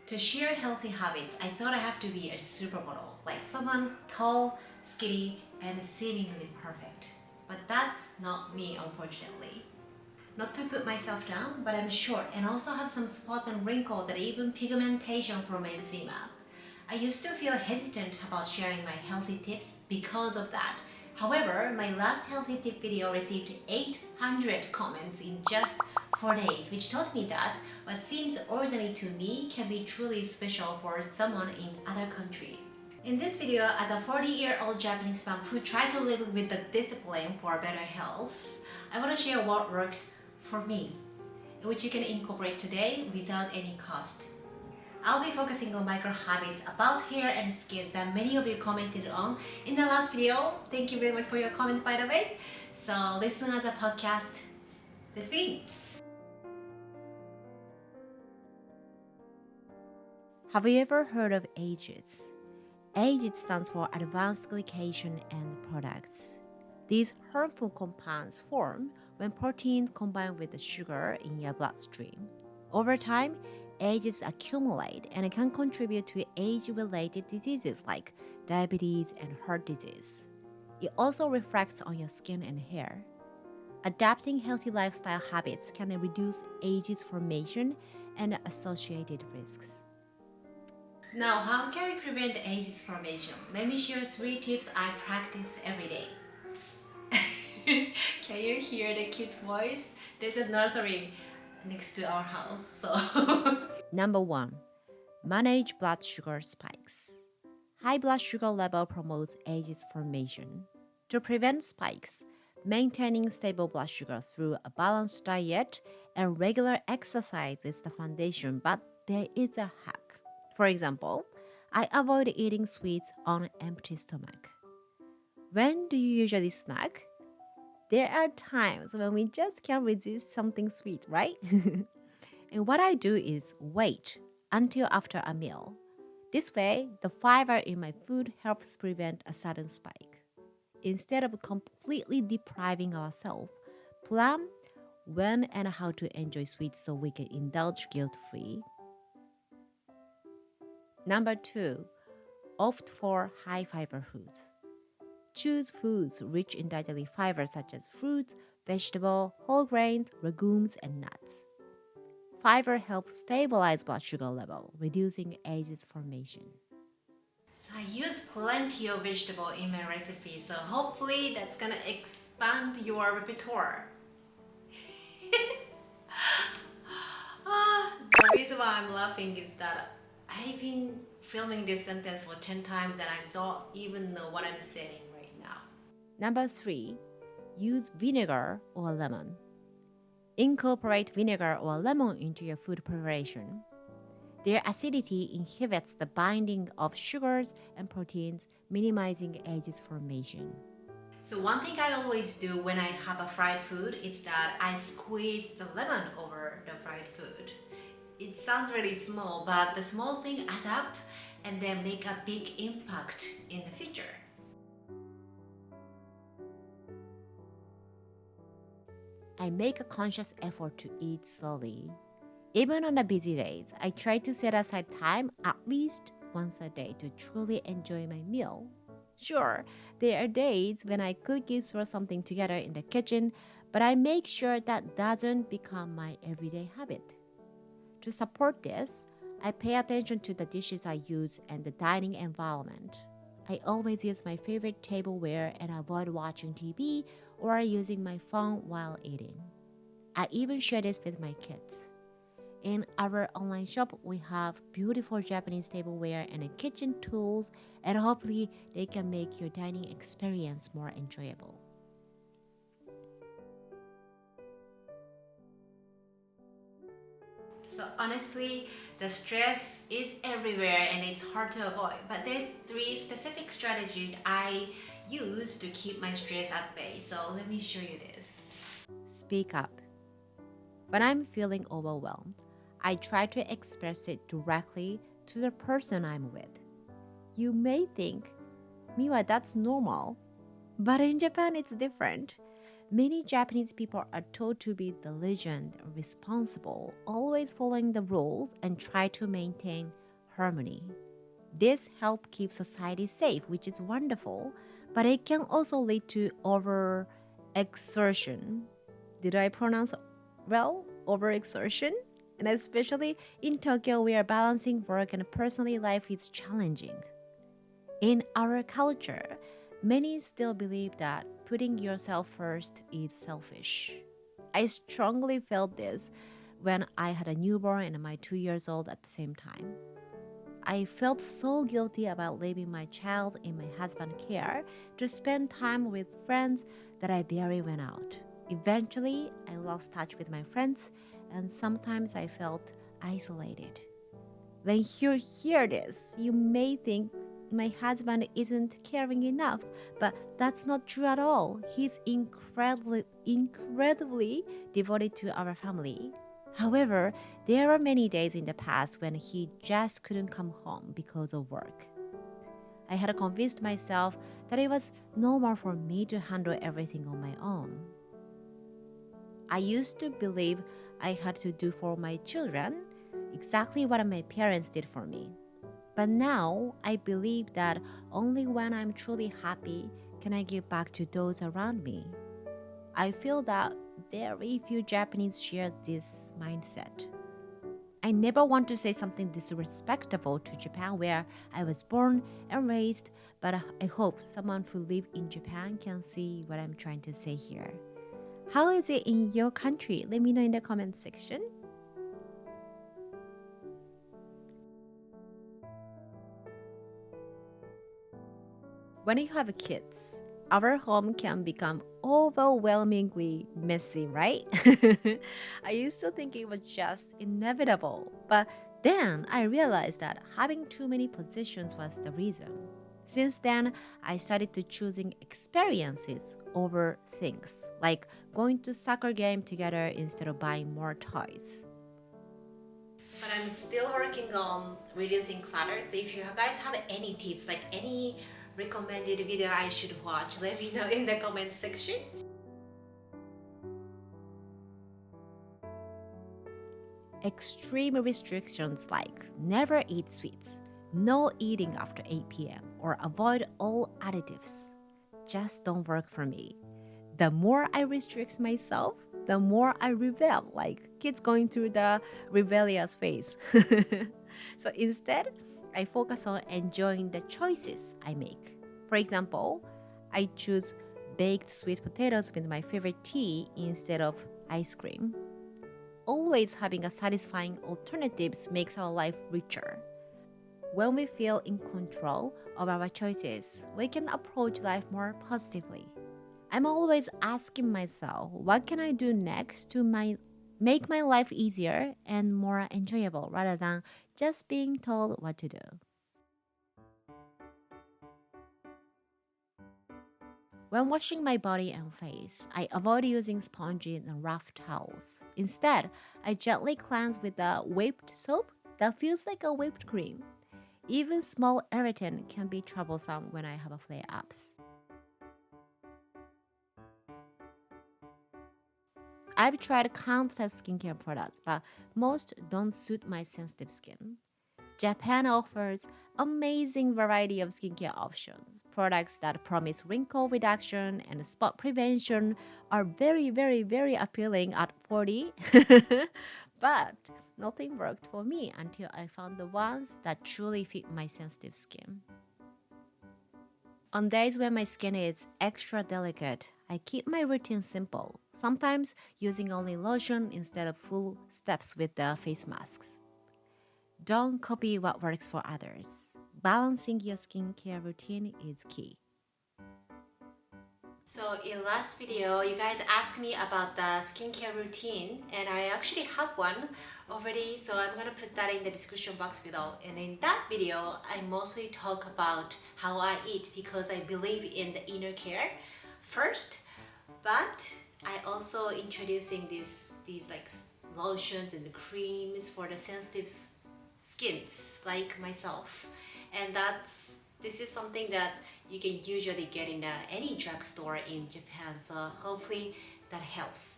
To share healthy habits, I thought I have to be a supermodel, like someone tall, skinny, and seemingly perfect. But that's not me, unfortunately. Not to put myself down, but I'm short and also have some spots and wrinkles and even pigmentation from eczema. I used to feel hesitant about sharing my healthy tips because of that. However, my last healthy tip video received 800 comments in just 4 days, which taught me that what seems ordinary to me can be truly special for someone in other country. In this video, as a 40-year-old Japanese mom who tried to live with the discipline for better health, I want to share what worked for me, which you can incorporate today without any cost. I'll be focusing on micro habits about hair and skin that many of you commented on in the last video. Thank you very much for your comment, by the way. So listen as a podcast. Let's begin. Have you ever heard of AGEs? AGEs stands for Advanced Glycation End Products. These harmful compounds form when proteins combine with the sugar in your bloodstream. Over time, AGEs accumulate and can contribute to age-related diseases like diabetes and heart disease. It also reflects on your skin and hair. Adapting healthy lifestyle habits can reduce AGEs formation and associated risks. Now, how can we prevent AGEs formation? Let me share 3 tips I practice every day. Can you hear the kid's voice? There's a nursery next to our house, so. Number 1. Manage blood sugar spikes. High blood sugar level promotes AGEs formation. To prevent spikes, maintaining stable blood sugar through a balanced diet and regular exercise is the foundation, but there is a hack. For example, I avoid eating sweets on an empty stomach. When do you usually snack? There are times when we just can't resist something sweet, right? And what I do is wait until after a meal. This way, the fiber in my food helps prevent a sudden spike. Instead of completely depriving ourselves, plan when and how to enjoy sweets so we can indulge guilt-free. Number 2, opt for high fiber foods. Choose foods rich in dietary fiber such as fruits, vegetables, whole grains, legumes, and nuts. Fiber helps stabilize blood sugar level, reducing AGEs formation. So I use plenty of vegetable in my recipe, so hopefully that's gonna expand your repertoire. The reason why I'm laughing is that I've been filming this sentence for 10 times and I don't even know what I'm saying right now. Number 3, use vinegar or lemon. Incorporate vinegar or lemon into your food preparation. Their acidity inhibits the binding of sugars and proteins, minimizing AGEs formation. So one thing I always do when I have a fried food is that I squeeze the lemon over the fried food. It sounds really small, but the small thing adds up and then make a big impact in the future. I make a conscious effort to eat slowly. Even on the busy days, I try to set aside time at least once a day to truly enjoy my meal. Sure, there are days when I cook or throw something together in the kitchen, but I make sure that doesn't become my everyday habit. To support this, I pay attention to the dishes I use and the dining environment. I always use my favorite tableware and avoid watching TV or using my phone while eating. I even share this with my kids. In our online shop, we have beautiful Japanese tableware and kitchen tools, and hopefully they can make your dining experience more enjoyable. So honestly, the stress is everywhere and it's hard to avoid. But there's 3 specific strategies I use to keep my stress at bay. So let me show you this. Speak up. When I'm feeling overwhelmed, I try to express it directly to the person I'm with. You may think, Miwa, that's normal. But in Japan, it's different. Many Japanese people are told to be diligent and responsible, always following the rules and try to maintain harmony. This helps keep society safe, which is wonderful, but it can also lead to overexertion. Did I pronounce well? Overexertion? And especially in Tokyo, where balancing work and personal life is challenging. In our culture, many still believe that putting yourself first is selfish. I strongly felt this when I had a newborn and my 2 years old at the same time. I felt so guilty about leaving my child in my husband's care to spend time with friends that I barely went out. Eventually, I lost touch with my friends, and sometimes I felt isolated. When you hear this, you may think my husband isn't caring enough, but that's not true at all. He's incredibly devoted to our family. However, there are many days in the past when he just couldn't come home because of work. I had convinced myself that it was normal for me to handle everything on my own. I used to believe I had to do for my children exactly what my parents did for me. But now I believe that only when I'm truly happy can I give back to those around me. I feel that very few Japanese share this mindset. I never want to say something disrespectful to Japan where I was born and raised, but I hope someone who lives in Japan can see what I'm trying to say here. How is it in your country? Let me know in the comment section. When you have kids, our home can become overwhelmingly messy, right? I used to think it was just inevitable, but then I realized that having too many possessions was the reason. Since then, I started to choosing experiences over things, like going to soccer game together instead of buying more toys. But I'm still working on reducing clutter. So if you guys have any tips, like any recommended video I should watch, let me know in the comment section. Extreme restrictions like never eat sweets, no eating after 8 p.m., or avoid all additives just don't work for me. The more I restrict myself, the more I rebel, like kids going through the rebellious phase. So instead, I focus on enjoying the choices I make. For example, I choose baked sweet potatoes with my favorite tea instead of ice cream. Always having a satisfying alternatives makes our life richer. When we feel in control of our choices, we can approach life more positively. I'm always asking myself, what can I do next to make my life easier and more enjoyable rather than just being told what to do. When washing my body and face, I avoid using sponges and rough towels. Instead, I gently cleanse with a whipped soap that feels like a whipped cream. Even small irritant can be troublesome when I have flare-ups. I've tried countless skincare products, but most don't suit my sensitive skin. Japan offers amazing variety of skincare options. Products that promise wrinkle reduction and spot prevention are very appealing at 40. But nothing worked for me until I found the ones that truly fit my sensitive skin. On days when my skin is extra delicate, I keep my routine simple, sometimes using only lotion instead of full steps with the face masks. Don't copy what works for others. Balancing your skincare routine is key. So in last video, you guys asked me about the skincare routine and I actually have one already, so I'm gonna put that in the description box below. And in that video, I mostly talk about how I eat because I believe in the inner care first, but I also introducing these like lotions and creams for the sensitive skins like myself, and that's This is something that you can usually get in any drugstore in Japan, so hopefully that helps.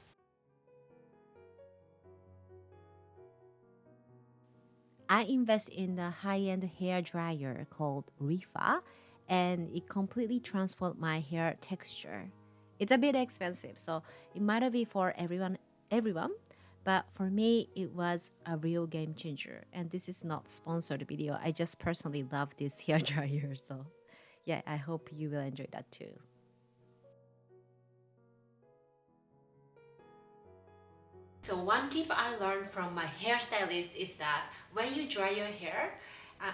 I invest in a high-end hair dryer called Rifa, and it completely transformed my hair texture. It's a bit expensive, so it might be for everyone, but for me, it was a real game changer. And this is not sponsored video. I just personally love this hair dryer, so yeah, I hope you will enjoy that too. So one tip I learned from my hairstylist is that when you dry your hair,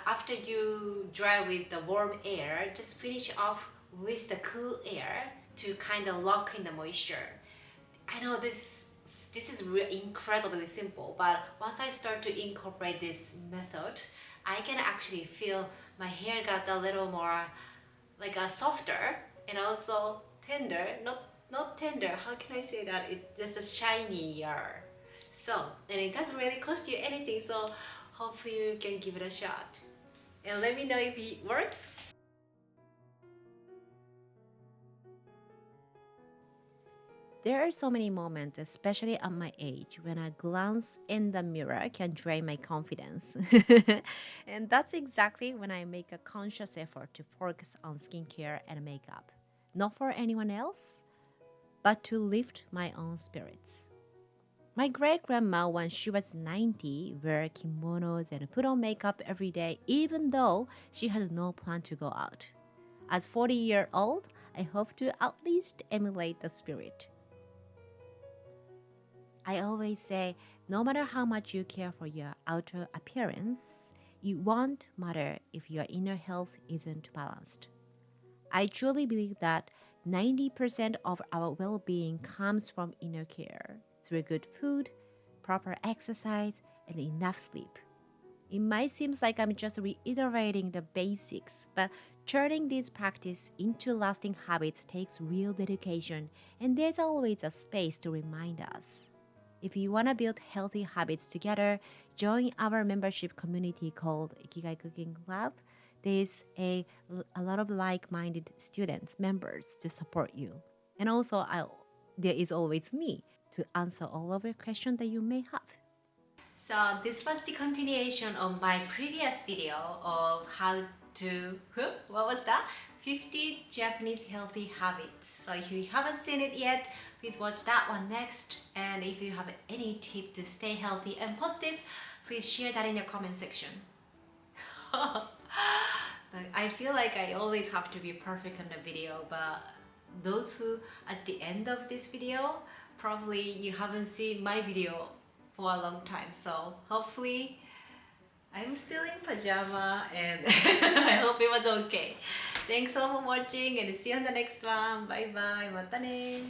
after you dry with the warm air, just finish off with the cool air to kind of lock in the moisture. I know this is incredibly simple, but once I start to incorporate this method, I can actually feel my hair got a little more like a softer and also tender. Not tender. How can I say that? It's just a shinier. So, and it doesn't really cost you anything. So, hopefully you can give it a shot. And let me know if it works. There are so many moments, especially at my age, when a glance in the mirror can drain my confidence. And that's exactly when I make a conscious effort to focus on skincare and makeup. Not for anyone else, but to lift my own spirits. My great grandma, when she was 90, wore kimonos and put on makeup every day, even though she had no plan to go out. As 40-year-old, I hope to at least emulate the spirit. I always say, no matter how much you care for your outer appearance, it won't matter if your inner health isn't balanced. I truly believe that 90% of our well-being comes from inner care through good food, proper exercise, and enough sleep. It might seem like I'm just reiterating the basics, but turning these practices into lasting habits takes real dedication, and there's always a space to remind us. If you want to build healthy habits together, join our membership community called Ikigai Cooking Club. There's a lot of like-minded students, members to support you. And also, there is always me to answer all of your questions that you may have. So this was the continuation of my previous video of how to, what was that? 50 Japanese healthy habits. So if you haven't seen it yet, please watch that one next. And if you have any tip to stay healthy and positive, please share that in your comment section. I feel like I always have to be perfect in the video, but those who at the end of this video, probably you haven't seen my video for a long time. So hopefully I'm still in pajama and I hope it was okay. Thanks all for watching and see you on the next one. Bye bye. またね